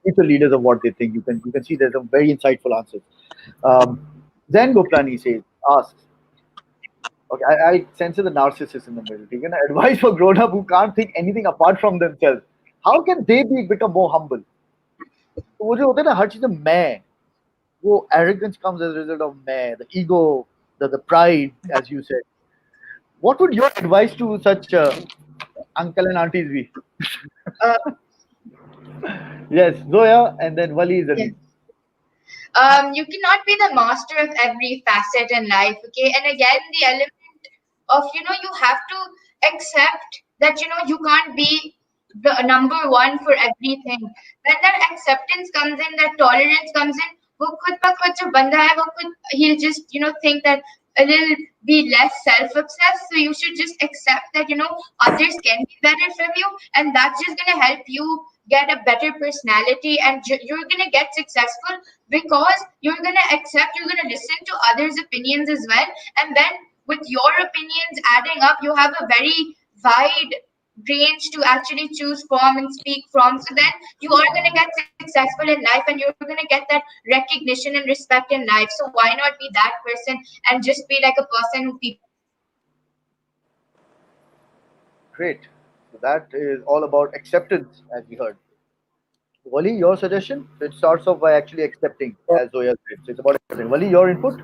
S1: future leaders of what they think. You can see there's some very insightful answers. Um, Zen Goplani says, asks, okay, I censor the narcissist in the middle. Taken advice for grown up who can't think anything apart from themselves. How can they become more humble? तो वो जो होता है ना हर चीज में मैं वो arrogance comes as a result of मैं the ego the pride as you said. What would your advice to such uncle and aunties be?
S3: uh,
S1: Yes, Zoya and then Wali is
S3: yeah.
S1: Zarmeen.
S3: You cannot be the master of every facet in life, okay? And again, the element of, you have to accept that, you can't be the number one for everything. When that acceptance comes in, that tolerance comes in, वो खुद ब खुद जो बंदा है वो खुद he'll just think that it'll be less self-obsessed. So you should just accept that others can be better from you, and that's just gonna help you get a better personality, and you're gonna get successful because you're gonna accept, you're gonna listen to others' opinions as well, and then with your opinions adding up, you have a very wide range to actually choose from and speak from. So then you are going to get successful in life, and you're going to get that recognition and respect in life. So why not be that person and just be like a person who people
S1: Great. So that is all about acceptance as we heard. Wali, your suggestion? So it starts off by actually accepting, as Zoya said. So it's about accepting. Wali, your input?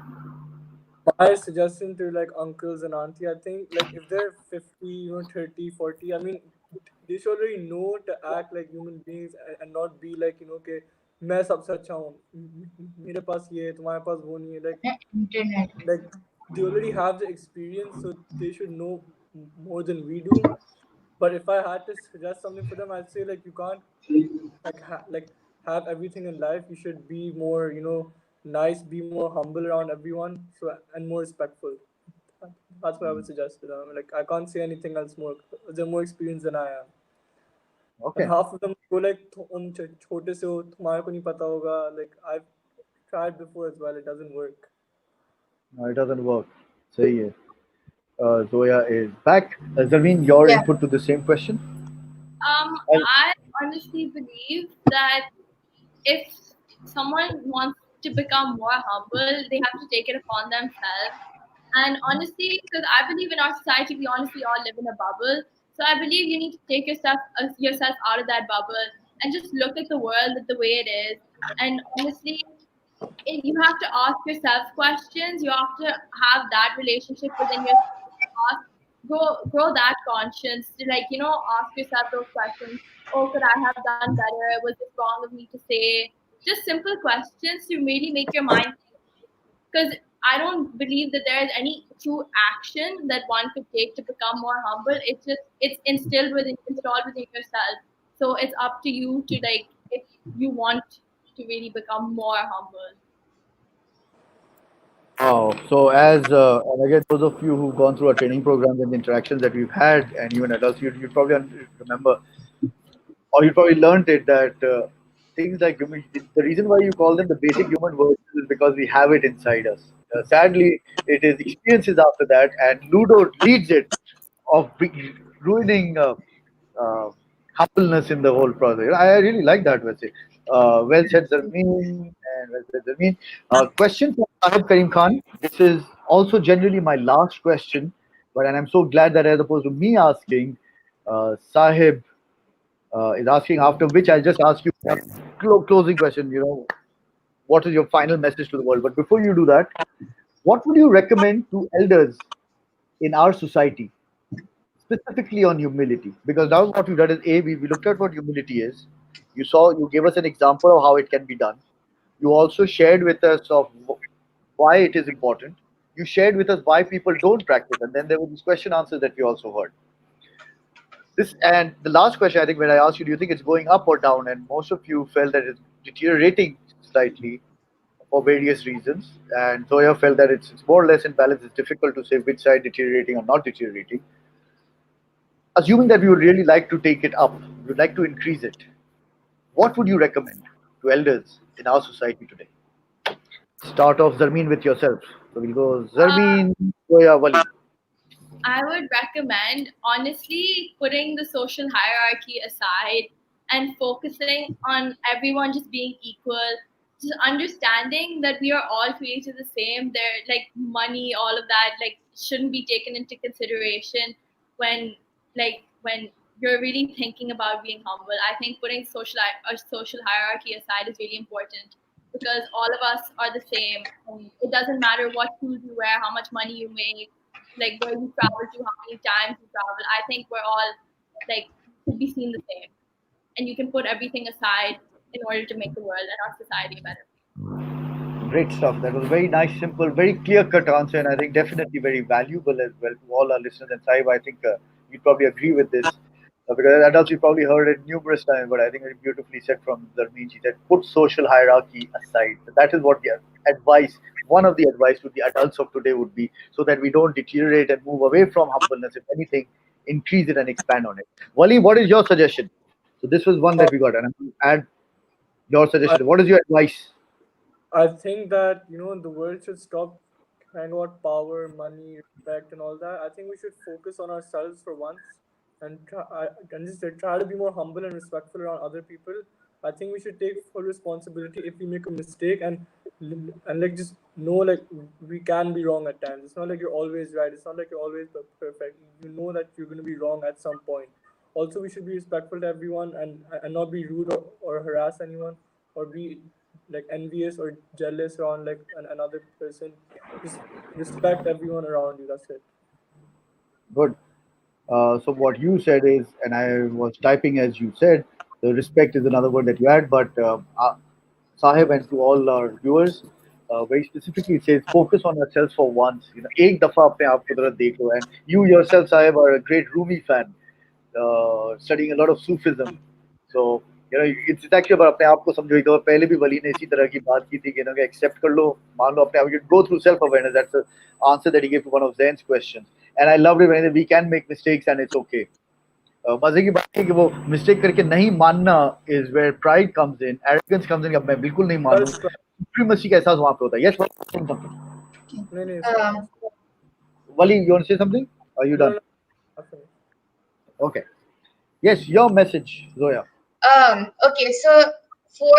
S2: My suggestion to like uncles and auntie, I think like if they're 50, 30, 40, I mean, they should already know to act like human beings and not be like, कि मैं सबसे अच्छा हूँ, मेरे पास ये है, तुम्हारे पास वो नहीं है.
S3: internet.
S2: Like they already have the experience, so they should know more than we do. But if I had to suggest something for them, I'd say like you can't like have everything in life. You should be more, nice, be more humble around everyone, so and more respectful. That's what I would suggest to them. Like I can't say anything else more. They're more experienced than I am, and
S1: Okay.
S2: half of them go like छोटे से हो तुम्हारे को नहीं पता होगा. Like I've tried before as well. It doesn't work.
S1: No, it doesn't work. Sahi hai. Zoya is back. Zarmeen, your
S3: Yeah.
S1: input to the same question? And
S4: I honestly believe that if someone wants to become more humble, they have to take it upon themselves. And honestly, because I believe in our society, we honestly all live in a bubble. So I believe you need to take yourself out of that bubble and just look at the world the way it is. And honestly, you have to ask yourself questions. You have to have that relationship within yourself. Grow that conscience to ask yourself those questions. Oh, could I have done better? Was it wrong of me to say? Just simple questions to really make your mind, because I don't believe that there is any true action that one could take to become more humble. It's installed within yourself. So it's up to you to like if you want to really become more humble.
S1: Oh, so and again, those of you who've gone through our training programs and the interactions that we've had, and even adults, you probably remember, or you probably learned it that things like the reason why you call them the basic human virtues is because we have it inside us. Sadly, it is experiences after that, and Ludo leads it of ruining uh, humbleness in the whole process. I really like that. Well said, Zarmeen, and well said, Zarmeen. Question for Sahib Karim Khan. This is also generally my last question, but and I'm so glad that as opposed to me asking, Sahib is asking. After which I'll just ask you one closing question. What is your final message to the world? But before you do that, what would you recommend to elders in our society, specifically on humility? Because now what we've done is we looked at what humility is. You gave us an example of how it can be done. You also shared with us of why it is important. You shared with us why people don't practice, and then there were these question answers that we also heard. This and the last question, I think, when I asked you, do you think it's going up or down? And most of you felt that it's deteriorating slightly for various reasons. And Zoya felt that it's more or less in balance. It's difficult to say which side deteriorating or not deteriorating. Assuming that we would really like to take it up, we would like to increase it, what would you recommend to elders in our society today? Start off Zarmeen with yourself. So we'll go
S4: Uh,
S1: Zarmeen, Zoya, Wali.
S4: I would recommend honestly putting the social hierarchy aside and focusing on everyone just being equal, just understanding that we are all created the same. There, like money, all of that, like shouldn't be taken into consideration when, when you're really thinking about being humble. I think putting a social hierarchy aside is really important because all of us are the same. And it doesn't matter what shoes you wear, how much money you make, like where you travel to, how many times you travel. I think we're all like should be seen the same, and you can put everything aside in order to make the world and our society a better
S1: Great stuff. That was very nice, simple, very clear cut answer, and I think definitely very valuable as well to all our listeners. And Saib, I think you'd probably agree with this because adults, you probably heard it numerous times, but I think it beautifully said from Zarmeen. She said, put social hierarchy aside. So that is what the advice, one of the advice to the adults of today would be, so that we don't deteriorate and move away from humbleness. If anything, increase it and expand on it. Wali, what is your suggestion? So this was one
S2: Uh,
S1: that we got, and I'm going to add your
S2: I
S1: suggestion. What is your advice?
S2: I think that the world should stop caring about power, money, respect, and all that. I think we should focus on ourselves for once, and and just try to be more humble and respectful around other people. I think we should take full responsibility if we make a mistake, and like just know like we can be wrong at times. It's not like you're always right. It's not like you're always perfect. You know that you're going to be wrong at some point. Also, we should be respectful to everyone and not be rude or harass anyone or be like envious or jealous around like another person. Just respect everyone around you. That's it.
S1: Good. So what you said is, and I was typing as you said, the respect is another word that you add, but Sahib and to all our viewers, very specifically it says focus on ourselves for once. एक दफा अपने आप को जरा देखो. And you yourself, Sahib, are a great Rumi fan, studying a lot of Sufism. So it's actually about अपने आप को समझो. एक दफा पहले भी वली ने इसी तरह की बात की थी कि accept कर लो, मान लो अपने आप. You go through self awareness. That's the answer that he gave to one of Zain's questions. And I loved it when he said, we can make mistakes and it's okay. मजे की बात है कि वो मिस्टेक करके नहीं मानना is where pride comes in, arrogance comes in. अब मैं बिल्कुल नहीं मानूं,
S2: That's right.
S1: supremacy का एहसास वहां पे होता है. Yes, Wali,
S2: No, no,
S3: Um,
S1: Wali, you want to say something? Are you
S2: no,
S1: done?
S2: no. I finished.
S1: Okay. Yes, your message, Zoya.
S3: okay, so for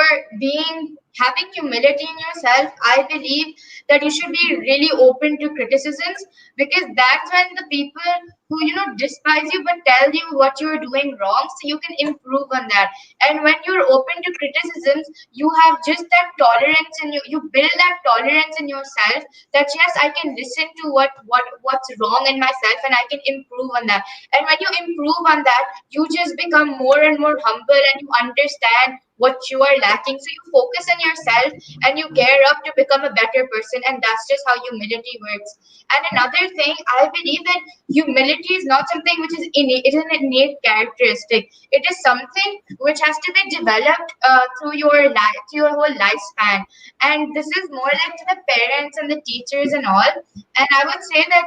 S3: having humility in yourself, I believe that you should be really open to criticisms, because that's when the people who despise you but tell you what you're doing wrong, so you can improve on that. And when you're open to criticisms, you have just that tolerance, and you build that tolerance in yourself, that yes, I can listen to what's wrong in myself and I can improve on that. And when you improve on that, you just become more and more humble, and you understand what you are lacking. So you focus on yourself and you gear up to become a better person, and that's just how humility works. And another thing, I believe that humility is not something which is innate, it is an innate characteristic. It is something which has to be developed through your life, through your whole lifespan. And this is more like to the parents and the teachers and all. And I would say that,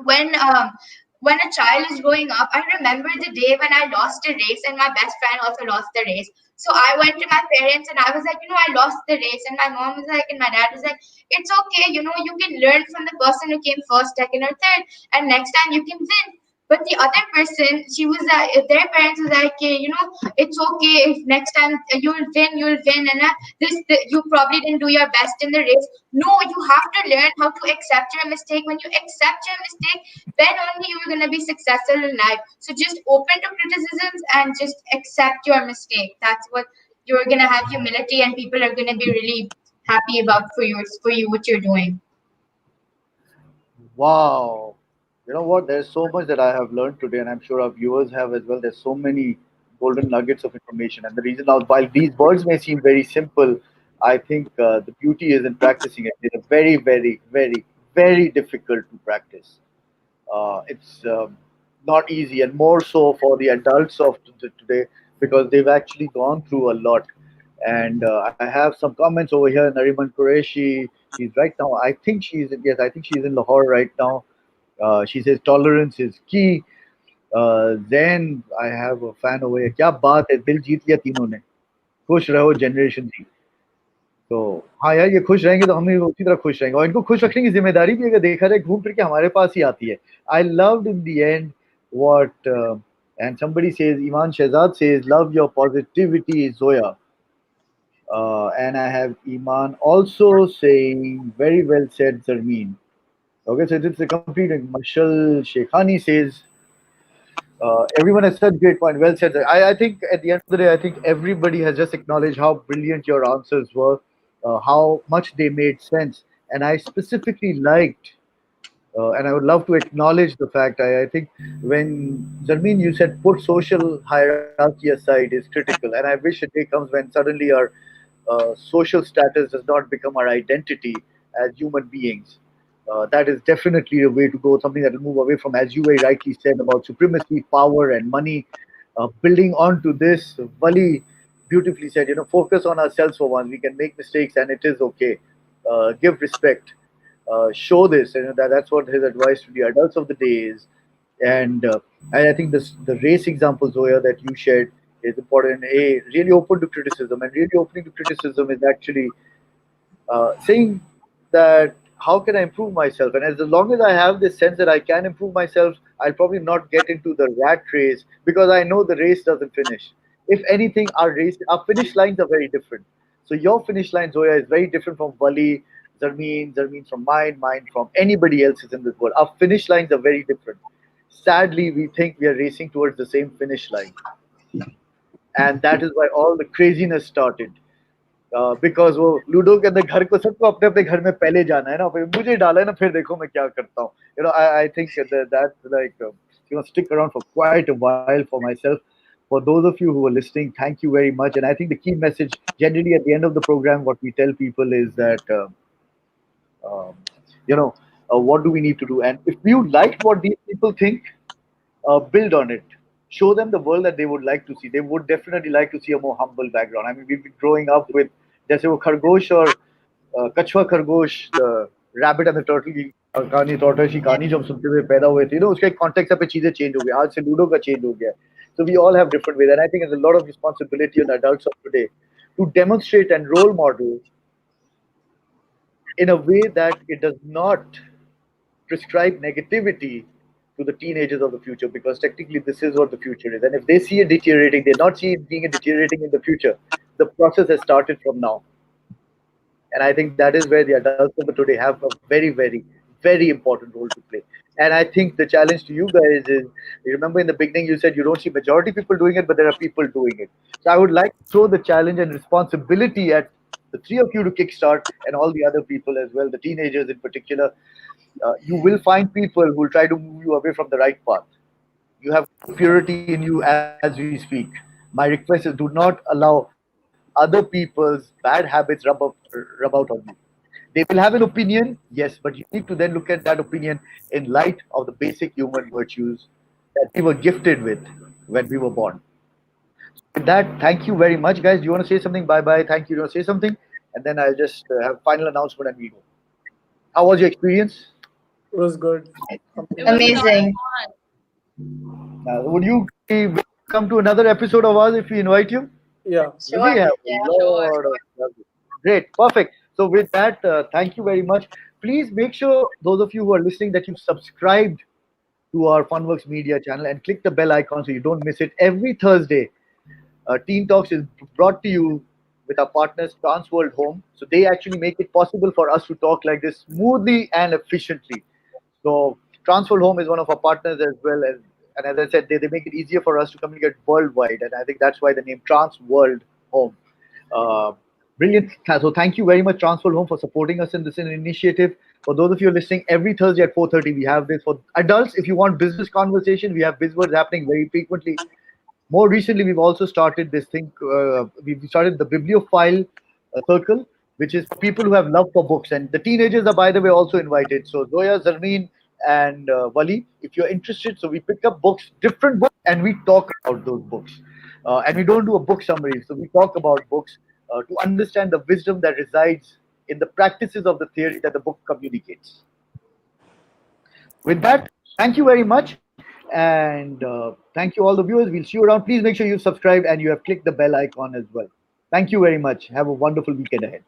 S3: when when a child is growing up, I remember the day when I lost a race and my best friend also lost the race. So I went to my parents and I was like, I lost the race. And my mom was like, and my dad was like, it's okay, you can learn from the person who came first, second, or third, and next time you can win. But the other person, she was their parents was like, it's okay if next time you'll win, and you probably didn't do your best in the race. No, you have to learn how to accept your mistake. When you accept your mistake, then only you're gonna be successful in life. So just open to criticisms and just accept your mistake. That's what you're gonna have humility, and people are gonna be really happy about for you what you're doing.
S1: Wow. You know what? There's so much that I have learned today, and I'm sure our viewers have as well. There's so many golden nuggets of information. And the reason now, while these words may seem very simple, I think the beauty is in practicing it. They're very, very, very, very difficult to practice. It's not easy, and more so for the adults of today, because they've actually gone through a lot. And I have some comments over here. Nariman Qureshi, she's right now. I think she's yes, I think she's in Lahore right now. She says tolerance is key. Then I have a fan over here. क्या बात है दिल जीत लिया तीनों ने खुश रहो generation जी तो हाँ यार ये खुश रहेंगे तो हम भी उसी तरह खुश रहेंगे और इनको खुश रखने की जिम्मेदारी भी अगर देखा जाए घूम फिर के हमारे पास ही आती है I loved in the end what and somebody says Iman Shehzad says love your positivity Zoya and I have Iman also saying very well said Zarmeen. Okay, so it's a complete Marshall Shekhani says everyone has such great point. Well said. I think at the end of the day, I think everybody has just acknowledged how brilliant your answers were, how much they made sense. And I specifically liked, and I would love to acknowledge the fact, I think when Zarmeen, you said put social hierarchy aside is critical. And I wish a day comes when suddenly our social status does not become our identity as human beings. That is definitely a way to go, something that will move away from, as you very rightly said, about supremacy, power, and money. Building onto this, Wali beautifully said, focus on ourselves for once. We can make mistakes and it is okay. Give respect. Show this. That's what his advice to the adults of the day is. And I think the race example, Zoya, that you shared is important. Really open to criticism, and really opening to criticism is actually saying that how can I improve myself? And as long as I have this sense that I can improve myself, I'll probably not get into the rat race because I know the race doesn't finish. If anything, our finish lines are very different. So your finish line, Zoya, is very different from Wali, Zarmeen from mine from anybody else's in this world. Our finish lines are very different. Sadly, we think we are racing towards the same finish line, and that is why all the craziness started. Because वो ludo के अंदर घर को सबको अपने अपने घर में पहले जाना है ना फिर मुझे डाला है ना फिर देखो मैं क्या करता हूँ I think that's like stick around for quite a while for myself. For those of you who are listening, thank you very much. And I think the key message generally at the end of the program, what we tell people is that um, what do we need to do? And if you liked what these people think, build on it. Show them the world that they would like to see. They would definitely like to see a more humble background. I mean, we've been growing up with जैसे वो खरगोश और कछुआ खरगोश the rabbit and the turtle की कहानी tortoise की कहानी जो हम सुनते हुए पैदा हुए थे उसका एक context पे चीजें change हो गई आज से लूडो का change हो गया so we all have different ways and I think there's a lot of responsibility on adults of today to demonstrate and role model in a way that it does not prescribe negativity to the teenagers of the future because technically this is what the future is and if they see it deteriorating they're not seeing it being deteriorating in the future the process has started from now and I think that is where the adults of the today have a very very very important role to play and I think the challenge to you guys is you remember in the beginning you said you don't see majority people doing it but there are people doing it so I would like to throw the challenge and responsibility at the three of you to kickstart and all the other people as well the teenagers in particular you will find people who will try to move you away from the right path. You have purity in you as we speak. My request is do not allow other people's bad habits rub out on you. They will have an opinion, yes, but you need to then look at that opinion in light of the basic human virtues that we were gifted with when we were born. With that, thank you very much, guys. Do you want to say something? Bye bye. Thank you. Do you want to say something? And then I'll just have final announcement and we go. How was your experience?
S2: It was good.
S4: It
S2: Humbling.
S4: was a lot of
S3: Amazing.
S4: fun.
S1: Would you come to another episode of ours if we invite you?
S2: Yeah.
S1: We
S3: Sure.
S1: have a
S3: Yeah.
S4: Sure.
S1: lot of great, perfect. So with that, thank you very much. Please make sure those of you who are listening that you've subscribed to our Funworks Media channel and click the bell icon so you don't miss it. Every Thursday, Teen Talks is brought to you with our partners Transworld Home. So they actually make it possible for us to talk like this smoothly and efficiently. So Transworld Home is one of our partners as well as, and as I said, they make it easier for us to communicate worldwide, and I think that's why the name Transworld Home. Uh, Brilliant. So thank you very much, Transworld Home, for supporting us in this initiative. For those of you listening, every Thursday at 4:30, we have this for adults. If you want business conversation, we have buzzwords happening very frequently. More recently, we've also started this thing. We've started the bibliophile circle, which is for people who have love for books. And the teenagers are, by the way, also invited. So Zoya, Zarmeen, and Wali, if you're interested, so we pick up books, different books, and we talk about those books. And we don't do a book summary. So we talk about books to understand the wisdom that resides in the practices of the theory that the book communicates. With that, thank you very much. And thank you, all the viewers. We'll see you around. Please make sure you've subscribed and you have clicked the bell icon as well. Thank you very much. Have a wonderful weekend ahead.